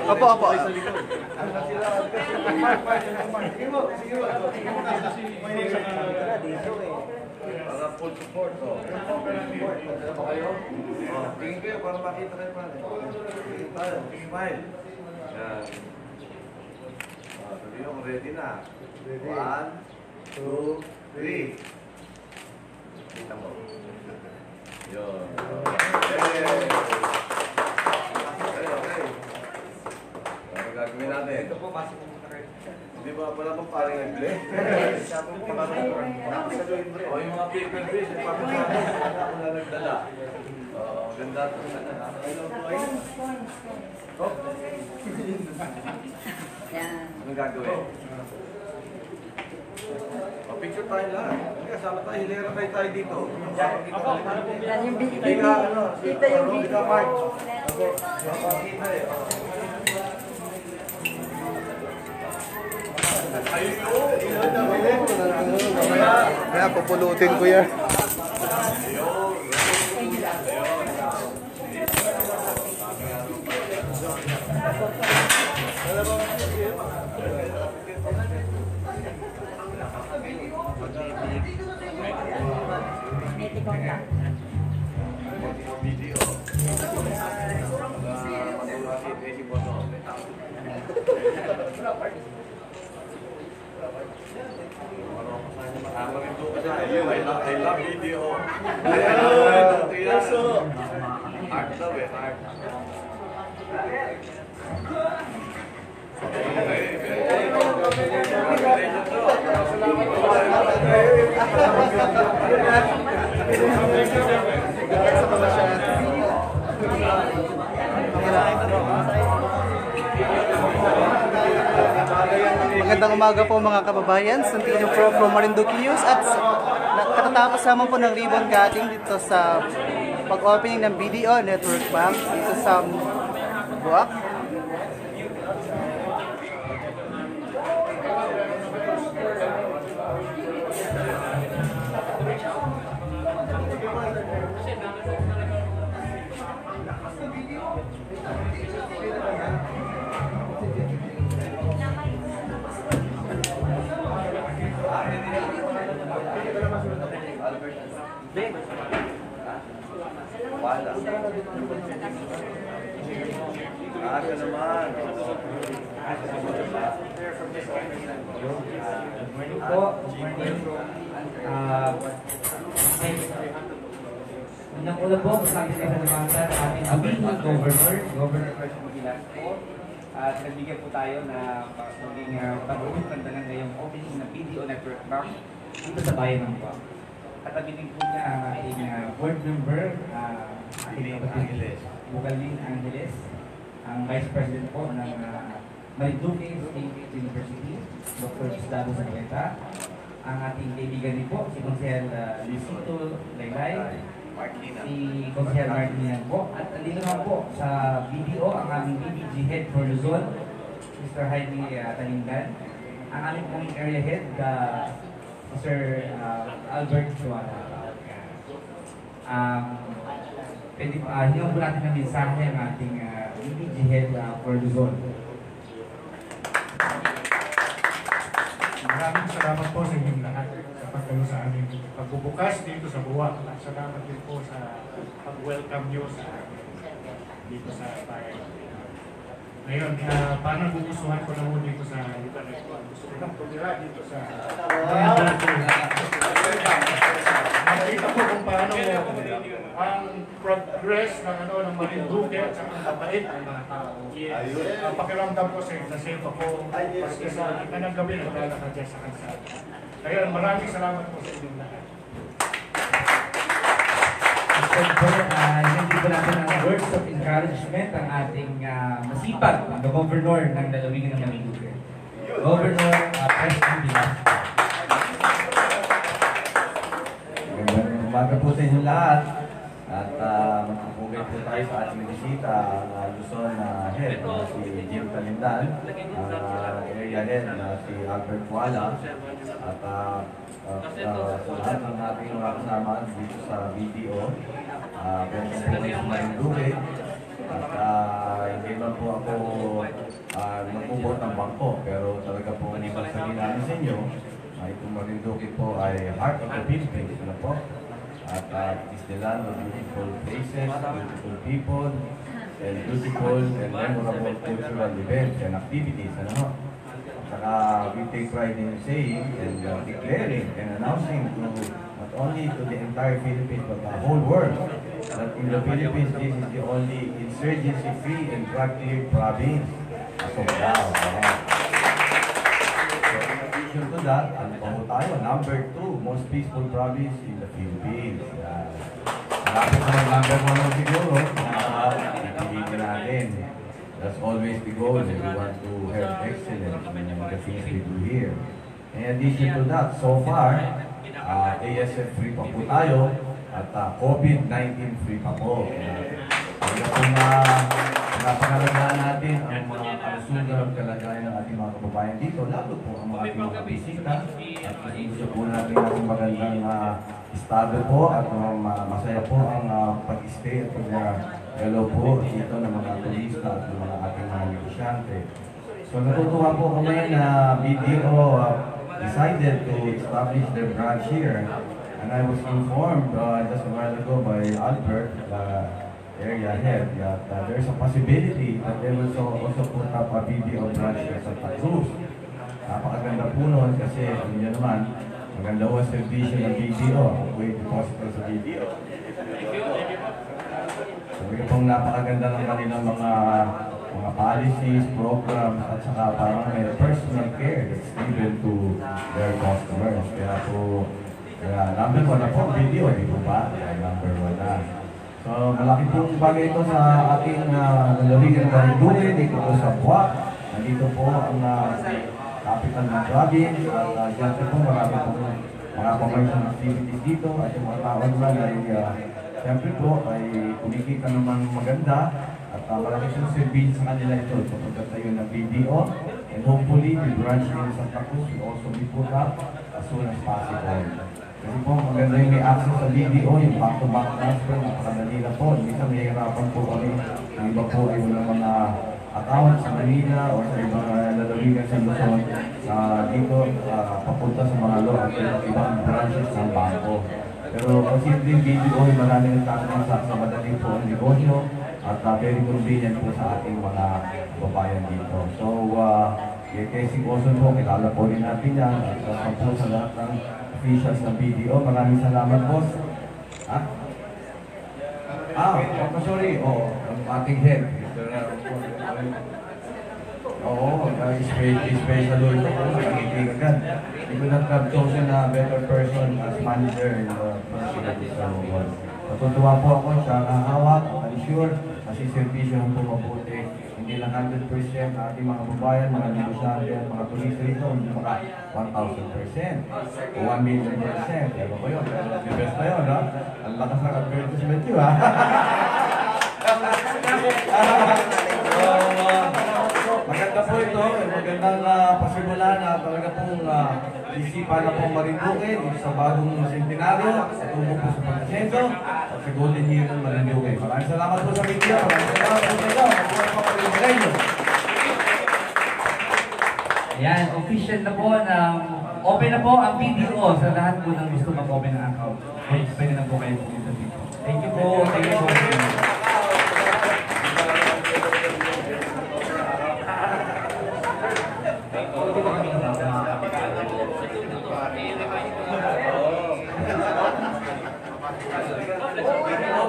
Opo, opo. Para full support. Ano ba kayo? Tingin kayo para makita kayo pa. Tingin tayo. Smile. Yan. Sabi nyo, ready na. 1, 2, 3. Kita mo. Yun. Okay. Ano gagawin natin? Ito po, pasok mo na kayo. Hindi ba pala pong paring nag-play? O yung mga paper base, yung paper base, ako na nagdala. Ganda ito. Anong gagawin? Picture tayo lahat. Kasama tayo, hilera tayo dito. Yan yung kita yung video. Kaya pupulutin ko yan. I love video. Art daw eh, art. Magandang umaga po mga kababayan. Santino Pro from Marinduque News at katatapos naman po ng ribbon cutting dito sa pag-opening ng BDO Network Bank dito sa Buwak. Wala. Aga naman. Good morning po. Good morning. Unang-una po, masabi sa naman sa ating aming Governor Magilas po. At nagbigyan po tayo na maging pag-uusap na ngayong opening ng BDO Network Bank dito sa bayan ng Buwak. At abitin po niya ang ating board member, ating kapatid, Bugaling Angeles, ang Vice President po ng Marinduque State University, Dr. Gustavo Zagueta, ang ating kaibigan din po, si Consejel Luisito Laylay, si Consejel Martinian po, at andito naman po sa BDO, ang aming BDG Head for Luzon, Mr. Jaime Talingan, ang aming pong area head, Sir Albert Suara. Hinong po natin ng mensahe ang ating BDG Head for Luzon. Maraming salamat po sa inyong lahat sa pagkaroon sa aming pagbubukas dito sa Buwak. At salamat din po sa pag-welcome nyo dito sa bayan. Ngayon, parang gugustuhan ko na muna dito sa internet ko. Gusto ko lang tumira dito sa nakita ko kung paano ang progress ng ng Marinduque at saka ang kabait ng mga tao. Pakiramdam ko sa safe ako paski sa kanang gabi naglalakad dyan sa kalsada. Kaya maraming salamat po sa inyong lahat. Hindi po natin ang words of encouragement ang ating masipag na Governor ng lalawigan ng Marinduque. Governor President Velasco. Magandang umaga po sa inyo lahat. At magpupugay po tayo sa ating bisita, ang Luzon Head, si Jim Talindan, ang area head, si Albert Fuala, at sa lahat ng ating mga kasama dito sa video. Welcome po kayo sa Marinduque. At hindi man po ako nagbubuhat ng bangko, pero talaga po sasabihin namin sa inyo, itong Marinduque po ay heart of the Philippines. Ano po? At it is the land of beautiful places, beautiful people, and beautiful and memorable cultural events and activities. Ano? Saka we take pride in saying and declaring and announcing to not only to the entire Philippines but the whole world that in the Philippines this is the only insurgency-free and drug-cleared province as of now. So in addition to that, ano pa po tayo? Number 2, most peaceful province in the Philippines. Malapit naman number 1 siguro, ipilitin natin. That's always the goal. We want to have excellence in the things we do here. In addition to that, so far, ASF free pa po tayo at COVID-19 free pa po. Kaya po napakalagaan natin ang mga kalusugan at kalagayan ng ating mga kababayan dito, lalo po ang mga ating mga bisita at gusto po natin ang magandang estado po at masaya po ang pag-stay at pag-galaw po dito ng mga turista at ng mga ating mga negosyante. So natutuwa po kami na BDO decided to establish their branch here, and I was informed just a while ago by Albert, area head, that there's a possibility that they will also put up a BDO branch in Santa Cruz. Napakaganda po nun kasi alam niyo naman, maganda po ang servisyo ng BDO. Ako yung depositor sa BDO. Sabi ko pong napakaganda ng kanilang mga policies, programs, at saka parang may personal care that's given to their customers. Kaya po, number 1 na po, BDO, di po ba? Number 1 na. So, malaki pong bagay ito sa ating lalawigan ng Marinduque, dito po sa Buwak. Nandito po ang capital ng province. At siyempre po, marami po mga commercial activities dito. At yung mga tao naman ay siyempre po ay kumikita naman maganda. At malaki pong service sa kanila ito. Ito pagkatayo ng BDO. And hopefully, the branch in Santa Cruz will also be put up as soon as possible. Kasi po, maganda yung may access sa BDO, yung back-to-back transfer, napakadali na po. Minsan may hirapan po kami. Yung iba po ay walang mga account sa Manila o sa ibang lalawigan sa Luzon dito papunta sa mga ibang branches ng bangko. Pero considering BDO, maraming nagtatransact sa madali po ang negosyo at very convenient po sa ating mga babayan dito. So, testing also po, kilala po rin natin yan at po sa lahat ng officials ng BDO. Maraming salamat, boss. Sorry. Ang ating head. Special ito po. Nakikinig agad. We could not have chosen a better person as manager in the facility. So, natutuwa po ako sa hawak. I'm sure, kasi servisyo po mabuti. Hindi lang 100% ating mga babayan, mga negosyante at mga turista rito, hindi maka 1,000% o 1,000,000%. Ewan ko yun, the best na yun, ha? Ang lakas ng advertisement yun, ha? Maganda po ito, magandang pasimulan na talaga pong isipan na pong Marinduque sa bagong sentenaryo, sa tubo po sa pagkasenso, at sa Golden Year ng Marinduque. Maraming salamat po sa media, maraming salamat po sa inyo, mabuhay po kayo sa inyo. Ayan, official na po ng open na po ang BDO sa lahat po ng gusto mag-open ng account. Pwede na po kayo pumunta dito. Thank you po. Thank you po.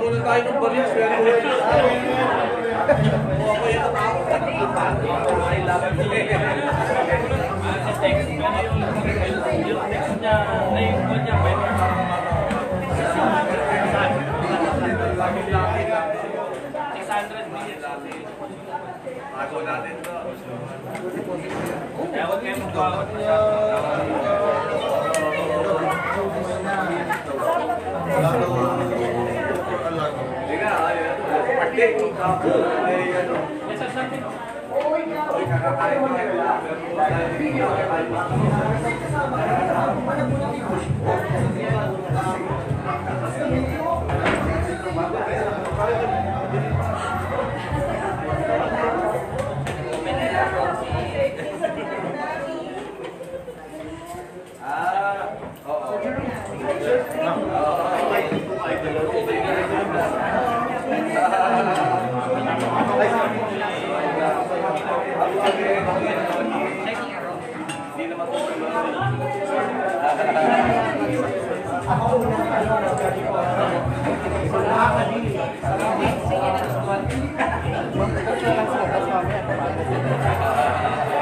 Muna tayo ng balis, pero ako yung Bago natin ito. Kaya huwag kayo magkawat niya. Hindi ka, ay, parting, kapo, ay, ano.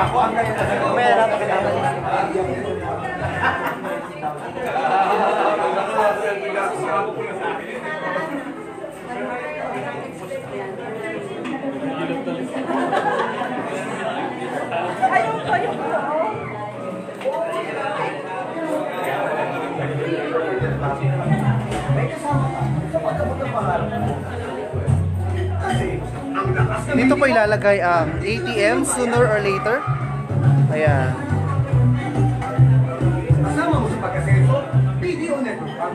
Ako ang pera Dito po ilalagay ang ATM sooner or later. Ayan. Kasama mo sa pagkaseso, video network.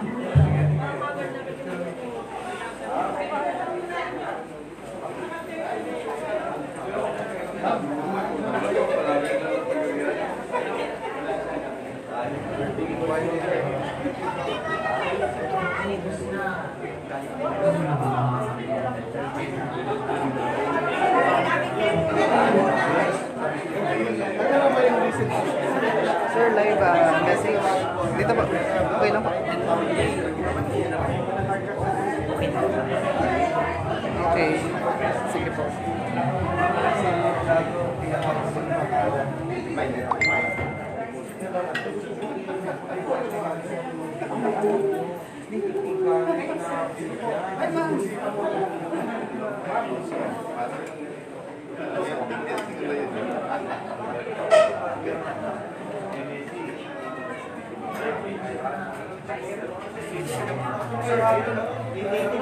Sir, live message. Dito po. Okay lang po. Okay. Sige po.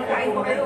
Kain po kayo.